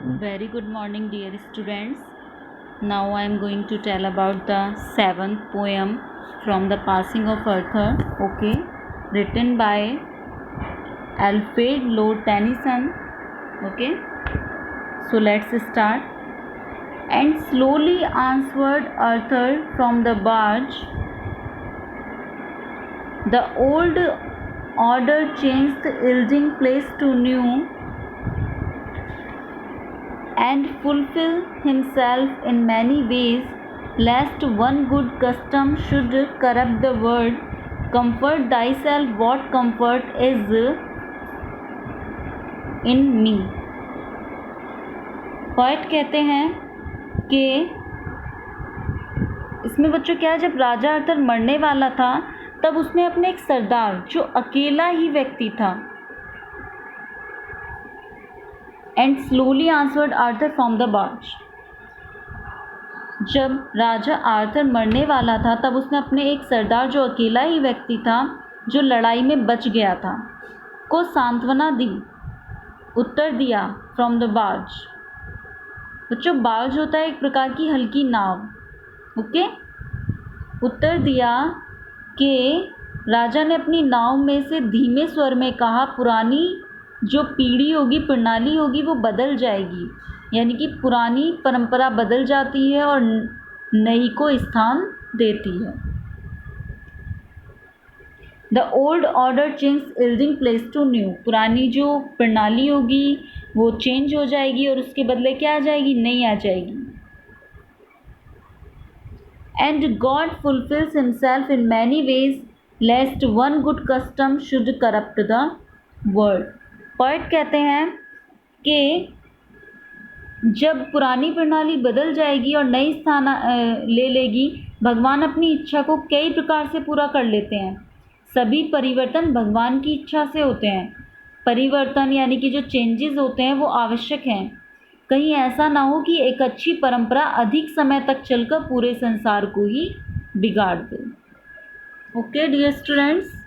Very good morning, dear students. Now I am going to tell about the seventh poem from the Passing of Arthur. Okay, written by Alfred Lord Tennyson. Okay, so let's start. And slowly answered Arthur from the barge. The old order changed the yielding place to new, and fulfill himself in many ways, lest one good custom should corrupt the world. Comfort thyself, what comfort is in me. Poet कहते हैं कि इसमें बच्चों क्या है, जब राजा अर्थर मरने वाला था तब उसने अपने एक सरदार जो अकेला ही व्यक्ति था, and slowly answered Arthur from the barge, जब राजा आर्थर मरने वाला था तब उसने अपने एक सरदार जो अकेला ही व्यक्ति था जो लड़ाई में बच गया था को सांत्वना दी, उत्तर दिया फ्रॉम द बार्ज। बच्चों बार्ज होता है एक प्रकार की हल्की नाव। ओके, उत्तर दिया कि राजा ने अपनी नाव में से धीमे स्वर में कहा, पुरानी जो पीढ़ी होगी, प्रणाली होगी, वो बदल जाएगी, यानी कि पुरानी परंपरा बदल जाती है और नई को स्थान देती है। The old order change yielding place to new, पुरानी जो प्रणाली होगी वो चेंज हो जाएगी और उसके बदले क्या आ जाएगी, नई आ जाएगी। And God fulfils himself in many ways lest one good custom should corrupt the world. Poet कहते हैं कि जब पुरानी प्रणाली बदल जाएगी और नई स्थान ले लेगी, भगवान अपनी इच्छा को कई प्रकार से पूरा कर लेते हैं। सभी परिवर्तन भगवान की इच्छा से होते हैं। परिवर्तन यानी कि जो चेंजेस होते हैं वो आवश्यक हैं। कहीं ऐसा ना हो कि एक अच्छी परंपरा अधिक समय तक चलकर पूरे संसार को ही बिगाड़ दे। Okay dear students,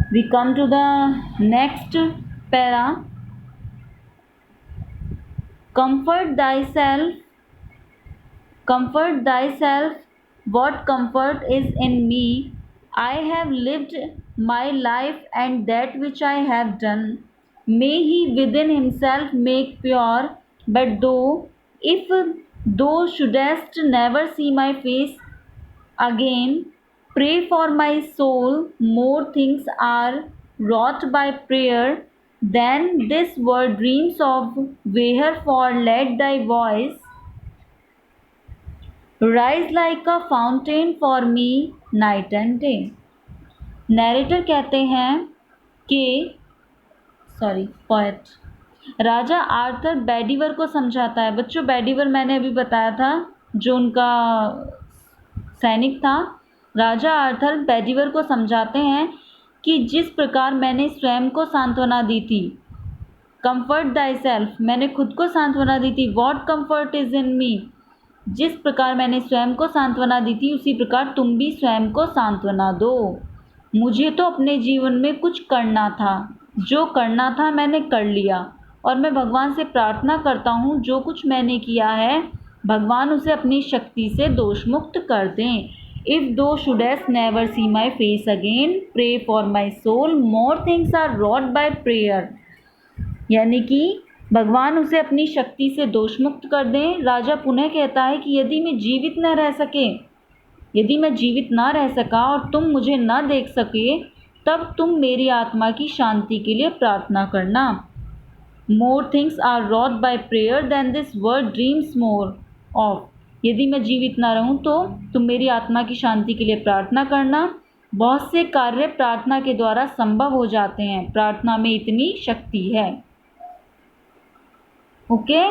we come to the next para. Comfort thyself, what comfort is in me. I have lived my life, and that which I have done may he within himself make pure. But if thou shouldest never see my face again, pray for my soul. More things are wrought by prayer than this world dreams of. Wherefore let thy voice rise like a fountain for me night and day. Narrator कहते हैं कि poet राजा Arthur बेडीवर को समझाता है। बच्चों बेडीवर मैंने अभी बताया था, जो उनका सैनिक था। राजा आर्थर बेडीवर को समझाते हैं कि जिस प्रकार मैंने स्वयं को सांत्वना दी थी, कंफर्ट दाई सेल्फ, मैंने खुद को सांत्वना दी थी। व्हाट कंफर्ट इज इन मी, जिस प्रकार मैंने स्वयं को सांत्वना दी थी उसी प्रकार तुम भी स्वयं को सांत्वना दो। मुझे तो अपने जीवन में कुछ करना था, जो करना था मैंने कर लिया, और मैं भगवान से प्रार्थना करता हूँ जो कुछ मैंने किया है भगवान उसे अपनी शक्ति से दोषमुक्त कर दें। इफ़ दो shouldest never see my face again, pray for my soul, more things are wrought by prayer, यानी कि भगवान उसे अपनी शक्ति से दोषमुक्त कर दें। राजा पुनः कहता है कि यदि मैं जीवित ना रह सका और तुम मुझे ना देख सके, तब तुम मेरी आत्मा की शांति के लिए प्रार्थना करना। More things are wrought by prayer than this world dreams more of, यदि मैं जीवित ना रहूं तो तुम मेरी आत्मा की शांति के लिए प्रार्थना करना। बहुत से कार्य प्रार्थना के द्वारा संभव हो जाते हैं, प्रार्थना में इतनी शक्ति है। ओके,